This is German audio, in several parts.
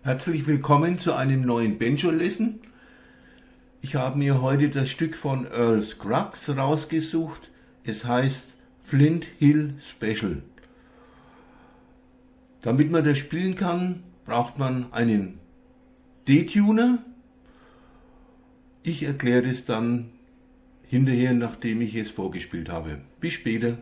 Herzlich willkommen zu einem neuen Banjo-Lesson. Ich habe mir heute das Stück von Earl Scruggs rausgesucht. Es heißt Flint Hill Special. Damit man das spielen kann, braucht man einen D-Tuner. Ich erkläre es dann hinterher, nachdem ich es vorgespielt habe. Bis später.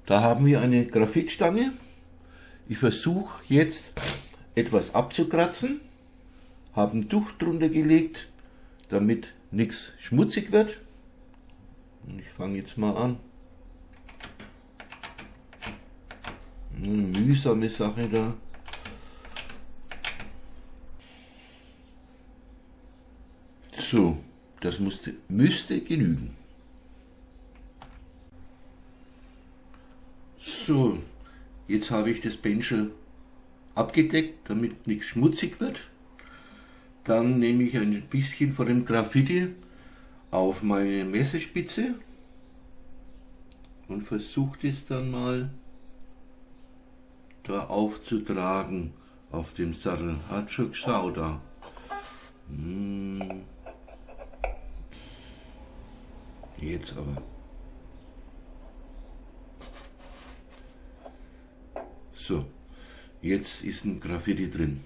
Da haben wir eine Graphitstange. Ich versuche jetzt etwas abzukratzen, habe ein Tuch drunter gelegt, damit nichts schmutzig wird. Und ich fange jetzt mal an. Eine mühsame Sache da. So, das müsste genügen. So, jetzt habe ich das Banjo abgedeckt, damit nichts schmutzig wird. Dann nehme ich ein bisschen von dem Graffiti auf meine Messerspitze und versuche es dann mal da aufzutragen auf dem Sattel. Hat schon geschaut da. Jetzt aber. So, jetzt ist ein Graffiti drin.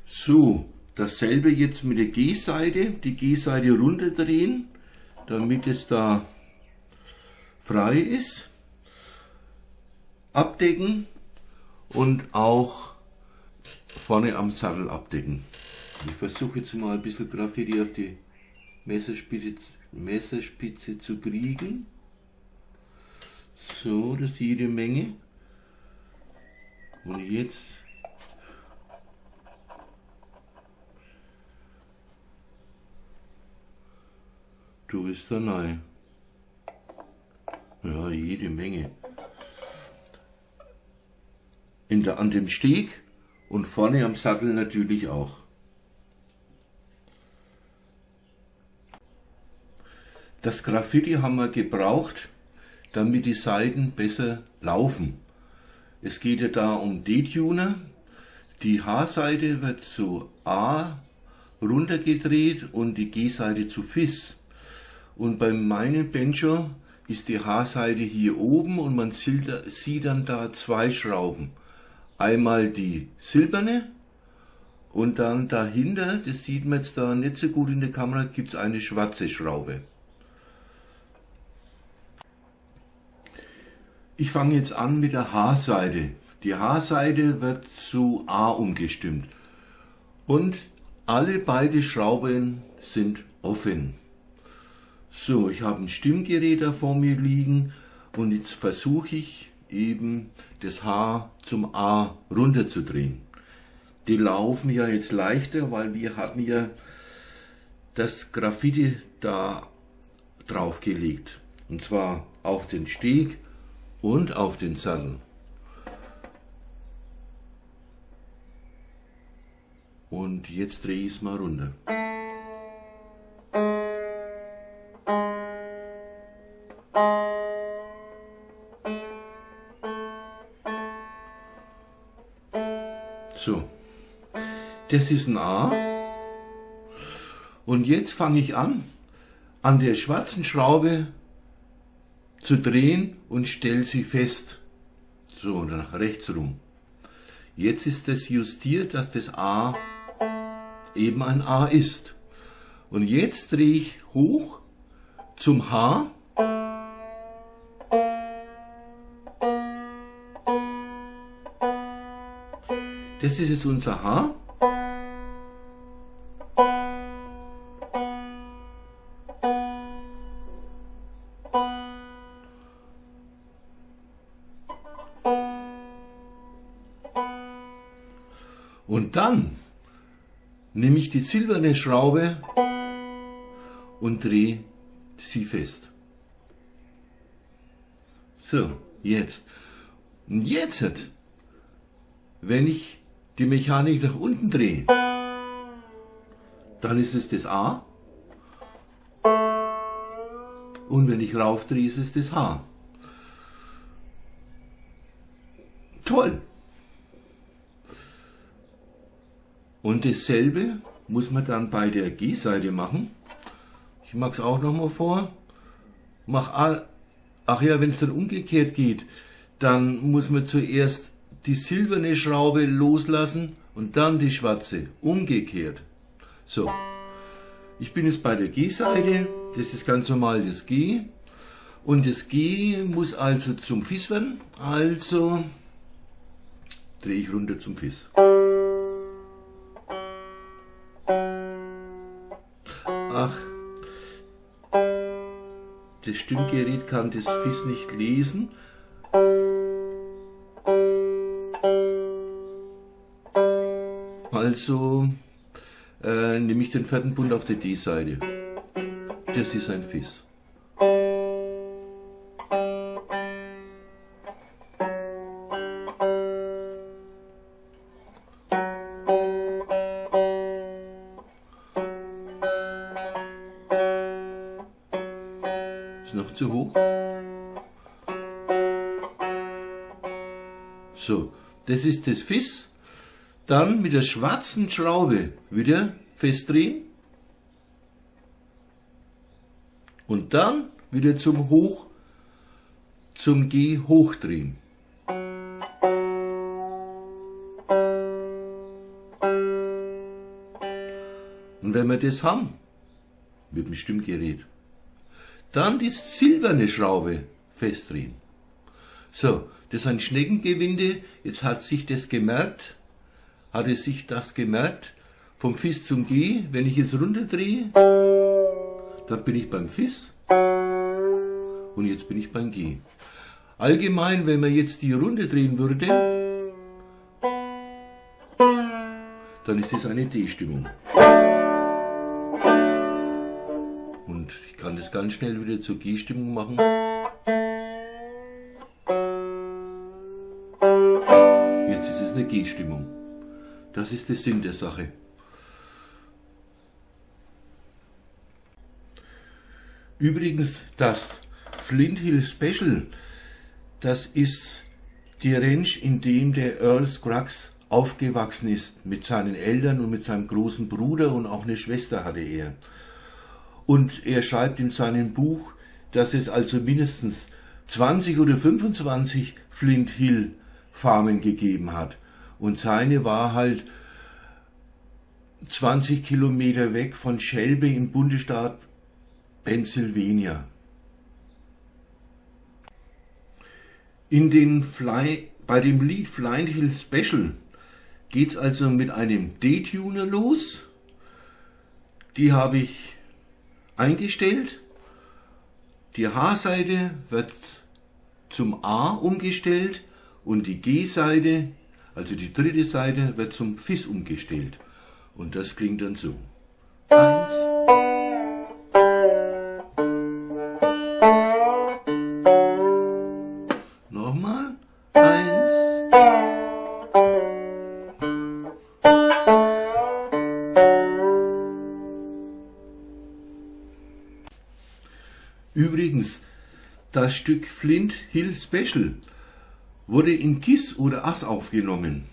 So, dasselbe jetzt mit der G-Seite, die G-Seite runterdrehen, damit es da frei ist. Abdecken und auch vorne am Sattel abdecken. Ich versuche jetzt mal ein bisschen Graffiti auf die Messerspitze zu kriegen. So, das ist jede Menge. Und jetzt du bist da rein. Ja, jede Menge. An dem Steg und vorne am Sattel natürlich auch. Das Graffiti haben wir gebraucht, damit die Saiten besser laufen. Es geht ja da um D-Tuner. Die H-Seite wird zu A runtergedreht und die G-Seite zu Fis. Und bei meinem Banjo ist die H-Seite hier oben und man sieht dann da zwei Schrauben. Einmal die silberne und dann dahinter, das sieht man jetzt da nicht so gut in der Kamera, gibt es eine schwarze Schraube. Ich fange jetzt an mit der H-Seite. Die H-Seite wird zu A umgestimmt. Und alle beide Schrauben sind offen. So, ich habe ein Stimmgerät da vor mir liegen und jetzt versuche ich eben das H zum A runterzudrehen. Die laufen ja jetzt leichter, weil wir hatten ja das Graffiti da draufgelegt. Und zwar auf den Steg und auf den Sattel. Und jetzt drehe ich es mal runter. So, das ist ein A. Und jetzt fange ich an der schwarzen Schraube zu drehen und stelle sie fest. So, nach rechts rum. Jetzt ist das justiert, dass das A eben ein A ist. Und jetzt drehe ich hoch zum H. Das ist jetzt unser H. Und dann nehme ich die silberne Schraube und drehe sie fest. So, jetzt. Und jetzt, wenn ich die Mechanik nach unten drehe, dann ist es das A. Und wenn ich raufdrehe, ist es das H. Toll! Und dasselbe muss man dann bei der G-Seite machen. Ich mache es auch nochmal vor. Ach ja, wenn es dann umgekehrt geht, dann muss man zuerst die silberne Schraube loslassen und dann die schwarze. Umgekehrt. So. Ich bin jetzt bei der G-Seite. Das ist ganz normal das G. Und das G muss also zum Fis werden. Also drehe ich runter zum Fis. Ach, das Stimmgerät kann das Fis nicht lesen. Also nehme ich den vierten Bund auf der D-Seite. Das ist ein Fis. Ist noch zu hoch. So, das ist das Fis. Dann mit der schwarzen Schraube wieder festdrehen. Und dann wieder zum G hochdrehen. Und wenn wir das haben, mit dem Stimmgerät, dann die silberne Schraube festdrehen. So, das ist ein Schneckengewinde. Jetzt hat sich das gemerkt. Hat es sich das gemerkt? Vom Fis zum G. Wenn ich jetzt runterdrehe, dann bin ich beim Fis. Und jetzt bin ich beim G. Allgemein, wenn man jetzt die Runde drehen würde, dann ist es eine D-Stimmung. Und ich kann das ganz schnell wieder zur G-Stimmung machen. Jetzt ist es eine G-Stimmung. Das ist der Sinn der Sache. Übrigens, das Flint Hill Special, das ist die Range, in dem der Earl Scruggs aufgewachsen ist. Mit seinen Eltern und mit seinem großen Bruder und auch eine Schwester hatte er. Und er schreibt in seinem Buch, dass es also mindestens 20 oder 25 Flint Hill Farmen gegeben hat. Und seine war halt 20 Kilometer weg von Shelby im Bundesstaat Pennsylvania. Bei dem Lied Flint Hill Special geht es also mit einem D-Tuner los. Die habe ich eingestellt. Die H-Seite wird zum A umgestellt und die G-Seite, also die dritte Seite, wird zum Fis umgestellt. Und das klingt dann so. 1. Nochmal. 1. Übrigens, das Stück Flint Hill Special wurde in Gis oder Ass aufgenommen.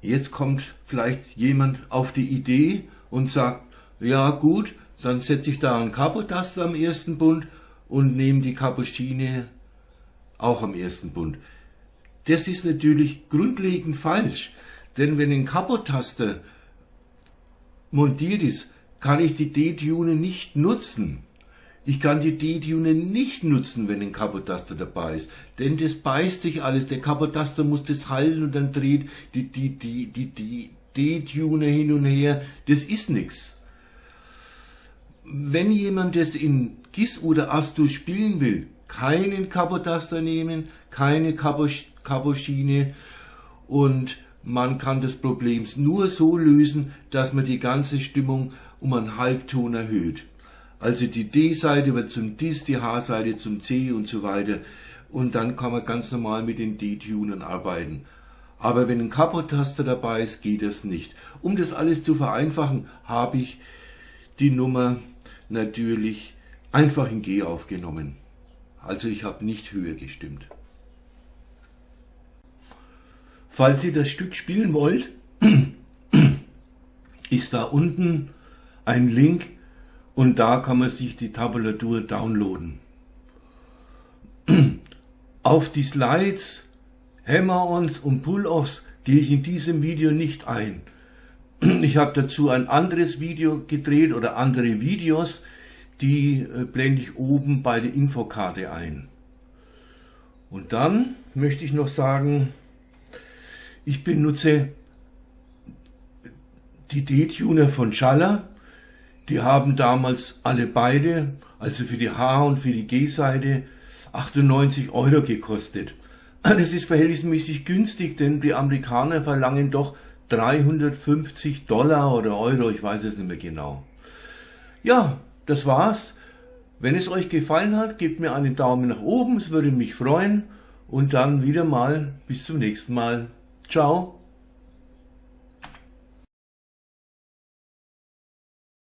Jetzt kommt vielleicht jemand auf die Idee und sagt, ja gut, dann setze ich da einen Capotaster am ersten Bund und nehme die Capuchine auch am ersten Bund. Das ist natürlich grundlegend falsch, denn wenn ein Capotaster montiert ist, kann ich die D-Tuner nicht nutzen. Ich kann die D-Tuner nicht nutzen, wenn ein Capotaster dabei ist, denn das beißt sich alles. Der Capotaster muss das halten und dann dreht die D-Tuner hin und her. Das ist nichts. Wenn jemand das in Gis oder Ass-Dur spielen will, keinen Capotaster nehmen, keine Capuchine und man kann das Problem nur so lösen, dass man die ganze Stimmung um einen Halbton erhöht. Also die D-Seite wird zum Dis, die H-Seite zum C und so weiter. Und dann kann man ganz normal mit den D-Tunern arbeiten. Aber wenn ein Capotaster dabei ist, geht das nicht. Um das alles zu vereinfachen, habe ich die Nummer natürlich einfach in G aufgenommen. Also ich habe nicht höher gestimmt. Falls ihr das Stück spielen wollt, ist da unten ein Link und da kann man sich die Tabulatur downloaden. Auf die Slides, Hammer-Ons und Pull-Offs gehe ich in diesem Video nicht ein. Ich habe dazu ein anderes Video gedreht oder andere Videos, die blende ich oben bei der Infokarte ein. Und dann möchte ich noch sagen, ich benutze die D-Tuner von Schaller. Die haben damals alle beide, also für die H- und für die G-Seite, 98 € gekostet. Das ist verhältnismäßig günstig, denn die Amerikaner verlangen doch $350 oder Euro, ich weiß es nicht mehr genau. Ja, das war's. Wenn es euch gefallen hat, gebt mir einen Daumen nach oben, es würde mich freuen. Und dann wieder mal bis zum nächsten Mal. Ciao.